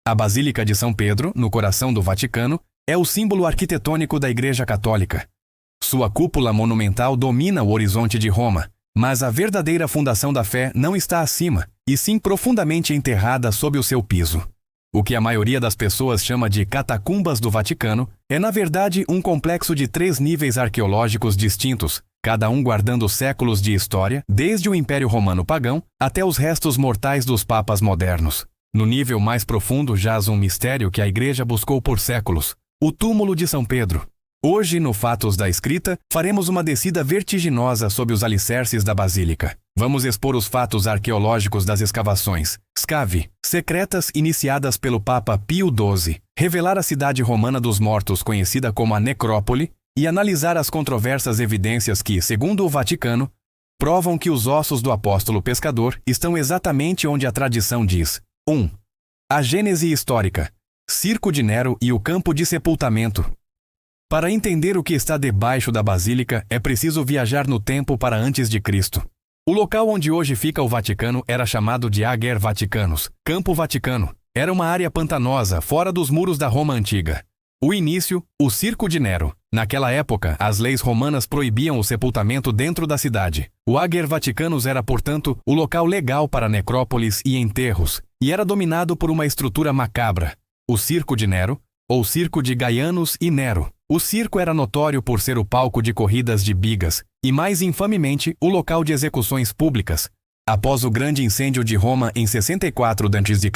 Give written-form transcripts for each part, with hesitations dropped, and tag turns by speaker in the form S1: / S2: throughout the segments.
S1: A Basílica de São Pedro, no coração do Vaticano, é o símbolo arquitetônico da Igreja Católica. Sua cúpula monumental domina o horizonte de Roma, mas a verdadeira fundação da fé não está acima, e sim profundamente enterrada sob o seu piso. O que a maioria das pessoas chama de catacumbas do Vaticano é, na verdade, um complexo de 3 níveis arqueológicos distintos, cada um guardando séculos de história, desde o Império Romano pagão até os restos mortais dos papas modernos. No nível mais profundo jaz um mistério que a Igreja buscou por séculos: o túmulo de São Pedro. Hoje, no Fatos da Escrita, faremos uma descida vertiginosa sob os alicerces da Basílica. Vamos expor os fatos arqueológicos das escavações, SCAV, secretas iniciadas pelo Papa Pio XII, revelar a cidade romana dos mortos conhecida como a Necrópole e analisar as controversas evidências que, segundo o Vaticano, provam que os ossos do apóstolo pescador estão exatamente onde a tradição diz. 1. A gênese histórica, Circo de Nero e o campo de sepultamento. Para entender o que está debaixo da Basílica, é preciso viajar no tempo para antes de Cristo. O local onde hoje fica o Vaticano era chamado de Ager Vaticanus, Campo Vaticano. Era uma área pantanosa, fora dos muros da Roma antiga. O início, o Circo de Nero. Naquela época, as leis romanas proibiam o sepultamento dentro da cidade. O Ager Vaticanus era, portanto, o local legal para necrópolis e enterros, e era dominado por uma estrutura macabra. O Circo de Nero, ou Circo de Gaianus e Nero. O circo era notório por ser o palco de corridas de bigas, e mais infamemente, o local de execuções públicas. Após o grande incêndio de Roma em 64 d.C.,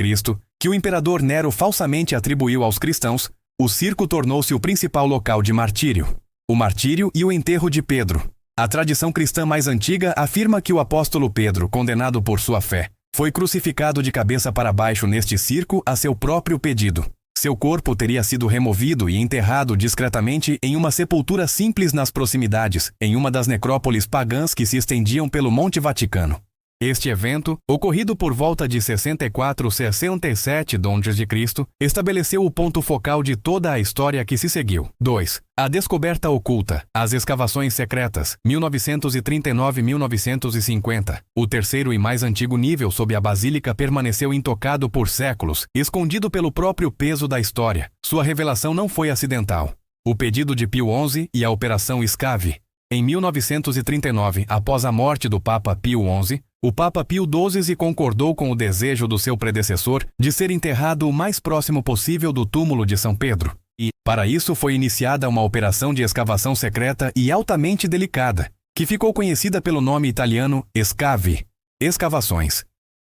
S1: que o imperador Nero falsamente atribuiu aos cristãos, o circo tornou-se o principal local de martírio. O martírio e o enterro de Pedro. A tradição cristã mais antiga afirma que o apóstolo Pedro, condenado por sua fé, foi crucificado de cabeça para baixo neste circo a seu próprio pedido. Seu corpo teria sido removido e enterrado discretamente em uma sepultura simples nas proximidades, em uma das necrópolis pagãs que se estendiam pelo Monte Vaticano. Este evento, ocorrido por volta de 64-67 d.C., estabeleceu o ponto focal de toda a história que se seguiu. 2. A descoberta oculta, as escavações secretas, 1939-1950. O terceiro e mais antigo nível sob a Basílica permaneceu intocado por séculos, escondido pelo próprio peso da história. Sua revelação não foi acidental. O pedido de Pio XI e a Operação SCAV. Em 1939, após a morte do Papa Pio XI, o Papa Pio XII concordou com o desejo do seu predecessor de ser enterrado o mais próximo possível do túmulo de São Pedro. E, para isso, foi iniciada uma operação de escavação secreta e altamente delicada, que ficou conhecida pelo nome italiano SCAV, escavações.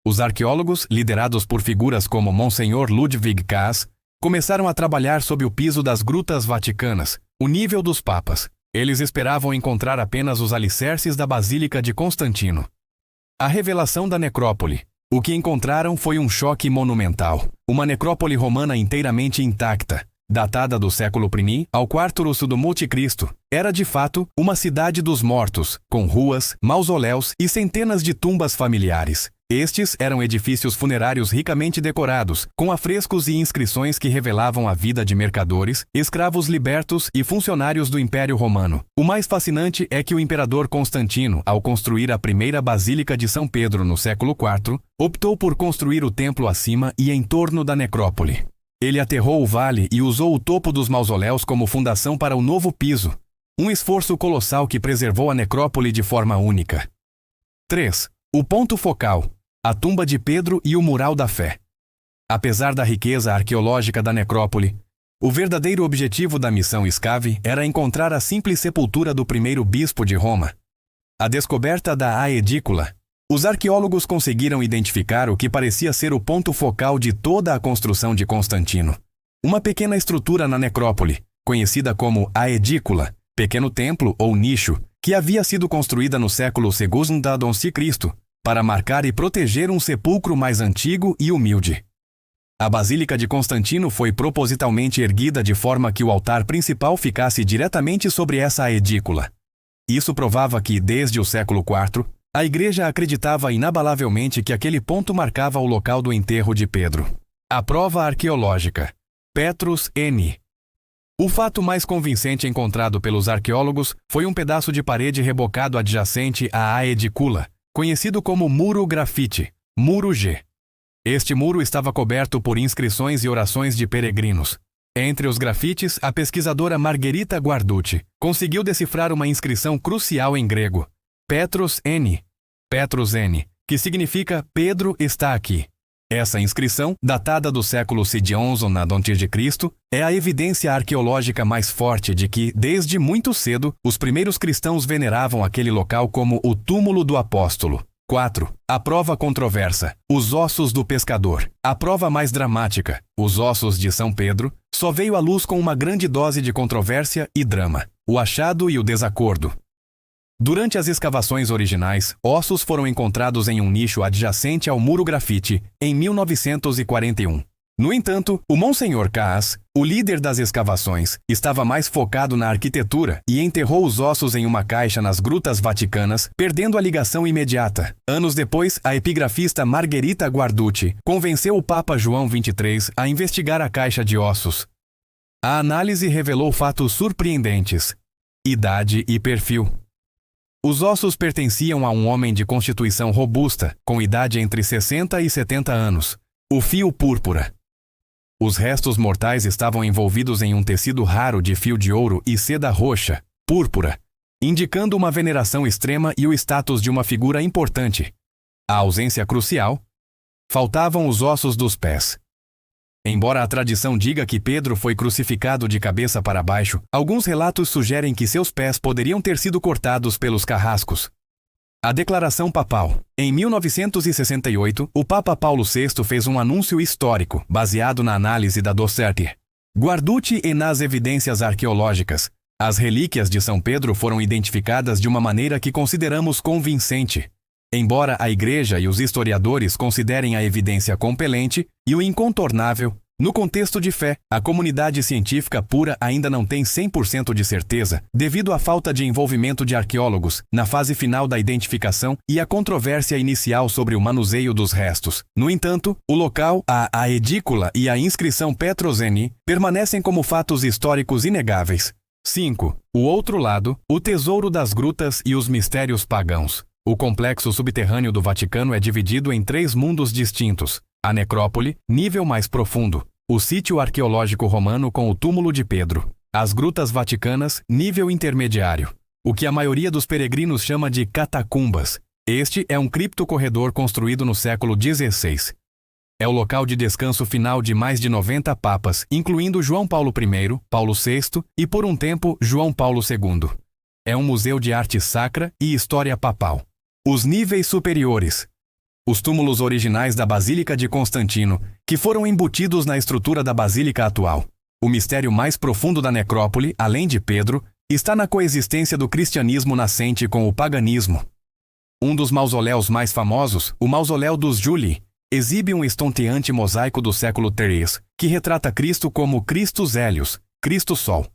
S1: Os arqueólogos, liderados por figuras como Monsenhor Ludwig Kaas, começaram a trabalhar sob o piso das grutas vaticanas, o nível dos papas. Eles esperavam encontrar apenas os alicerces da Basílica de Constantino. A revelação da necrópole. O que encontraram foi um choque monumental. Uma necrópole romana inteiramente intacta, datada do século I ao IV do Monte Cristo. Era de fato uma cidade dos mortos, com ruas, mausoléus e centenas de tumbas familiares. Estes eram edifícios funerários ricamente decorados, com afrescos e inscrições que revelavam a vida de mercadores, escravos libertos e funcionários do Império Romano. O mais fascinante é que o imperador Constantino, ao construir a primeira Basílica de São Pedro no século IV, optou por construir o templo acima e em torno da necrópole. Ele aterrou o vale e usou o topo dos mausoléus como fundação para o novo piso. Um esforço colossal que preservou a necrópole de forma única. 3. O ponto focal. A tumba de Pedro e o mural da fé. Apesar da riqueza arqueológica da necrópole, o verdadeiro objetivo da missão SCAV era encontrar a simples sepultura do primeiro bispo de Roma. A descoberta da Aedícula. Os arqueólogos conseguiram identificar o que parecia ser o ponto focal de toda a construção de Constantino. Uma pequena estrutura na necrópole, conhecida como Aedícula, pequeno templo ou nicho, que havia sido construída no século II d.C., para marcar e proteger um sepulcro mais antigo e humilde. A Basílica de Constantino foi propositalmente erguida de forma que o altar principal ficasse diretamente sobre essa edícula. Isso provava que, desde o século IV, a Igreja acreditava inabalavelmente que aquele ponto marcava o local do enterro de Pedro. A prova arqueológica. Petrus N. O fato mais convincente encontrado pelos arqueólogos foi um pedaço de parede rebocado adjacente à edícula, conhecido como Muro Grafite, Muro G. Este muro estava coberto por inscrições e orações de peregrinos. Entre os grafites, a pesquisadora Margherita Guarducci conseguiu decifrar uma inscrição crucial em grego, Petros N, que significa Pedro está aqui. Essa inscrição, datada do século XI a.C., é a evidência arqueológica mais forte de que, desde muito cedo, os primeiros cristãos veneravam aquele local como o túmulo do apóstolo. 4. A prova controversa. Os ossos do pescador. A prova mais dramática, os ossos de São Pedro, só veio à luz com uma grande dose de controvérsia e drama. O achado e o desacordo. Durante as escavações originais, ossos foram encontrados em um nicho adjacente ao muro grafite, em 1941. No entanto, o Monsenhor Kaas, o líder das escavações, estava mais focado na arquitetura e enterrou os ossos em uma caixa nas grutas vaticanas, perdendo a ligação imediata. Anos depois, a epigrafista Margherita Guarducci convenceu o Papa João XXIII a investigar a caixa de ossos. A análise revelou fatos surpreendentes: idade e perfil. Os ossos pertenciam a um homem de constituição robusta, com idade entre 60 e 70 anos. O fio púrpura. Os restos mortais estavam envolvidos em um tecido raro de fio de ouro e seda roxa, púrpura, indicando uma veneração extrema e o status de uma figura importante. A ausência crucial: faltavam os ossos dos pés. Embora a tradição diga que Pedro foi crucificado de cabeça para baixo, alguns relatos sugerem que seus pés poderiam ter sido cortados pelos carrascos. A declaração papal. Em 1968, o Papa Paulo VI fez um anúncio histórico, baseado na análise da Docertier, Guarducci e nas evidências arqueológicas. As relíquias de São Pedro foram identificadas de uma maneira que consideramos convincente. Embora a Igreja e os historiadores considerem a evidência compelente e o incontornável, no contexto de fé, a comunidade científica pura ainda não tem 100% de certeza, devido à falta de envolvimento de arqueólogos na fase final da identificação e à controvérsia inicial sobre o manuseio dos restos. No entanto, o local, a edícula e a inscrição Petros N permanecem como fatos históricos inegáveis. 5. O outro lado, o tesouro das grutas e os mistérios pagãos. O complexo subterrâneo do Vaticano é dividido em 3 mundos distintos: a necrópole, nível mais profundo; o sítio arqueológico romano com o túmulo de Pedro; as grutas vaticanas, nível intermediário. O que a maioria dos peregrinos chama de catacumbas. Este é um criptocorredor construído no século XVI. É o local de descanso final de mais de 90 papas, incluindo João Paulo I, Paulo VI e, por um tempo, João Paulo II. É um museu de arte sacra e história papal. Os níveis superiores. Os túmulos originais da Basílica de Constantino, que foram embutidos na estrutura da Basílica atual. O mistério mais profundo da necrópole, além de Pedro, está na coexistência do cristianismo nascente com o paganismo. Um dos mausoléus mais famosos, o Mausoléu dos Julii, exibe um estonteante mosaico do século III, que retrata Cristo como Christus Helios, Cristo Sol.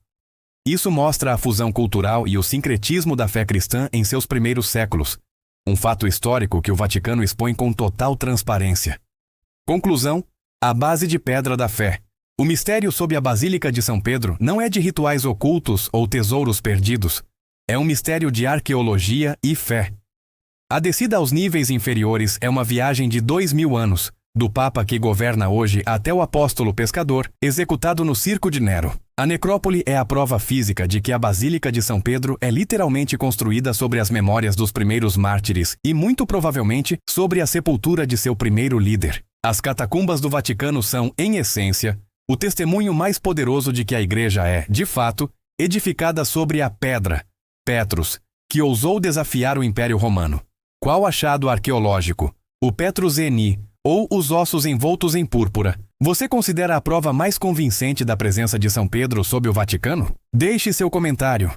S1: Isso mostra a fusão cultural e o sincretismo da fé cristã em seus primeiros séculos. Um fato histórico que o Vaticano expõe com total transparência. Conclusão: a base de pedra da fé. O mistério sob a Basílica de São Pedro não é de rituais ocultos ou tesouros perdidos. É um mistério de arqueologia e fé. A descida aos níveis inferiores é uma viagem de 2000 anos, do Papa que governa hoje até o apóstolo pescador, executado no Circo de Nero. A necrópole é a prova física de que a Basílica de São Pedro é literalmente construída sobre as memórias dos primeiros mártires e, muito provavelmente, sobre a sepultura de seu primeiro líder. As catacumbas do Vaticano são, em essência, o testemunho mais poderoso de que a Igreja é, de fato, edificada sobre a pedra, Petros, que ousou desafiar o Império Romano. Qual achado arqueológico? O Petros N, ou os ossos envoltos em púrpura, você considera a prova mais convincente da presença de São Pedro sob o Vaticano? Deixe seu comentário.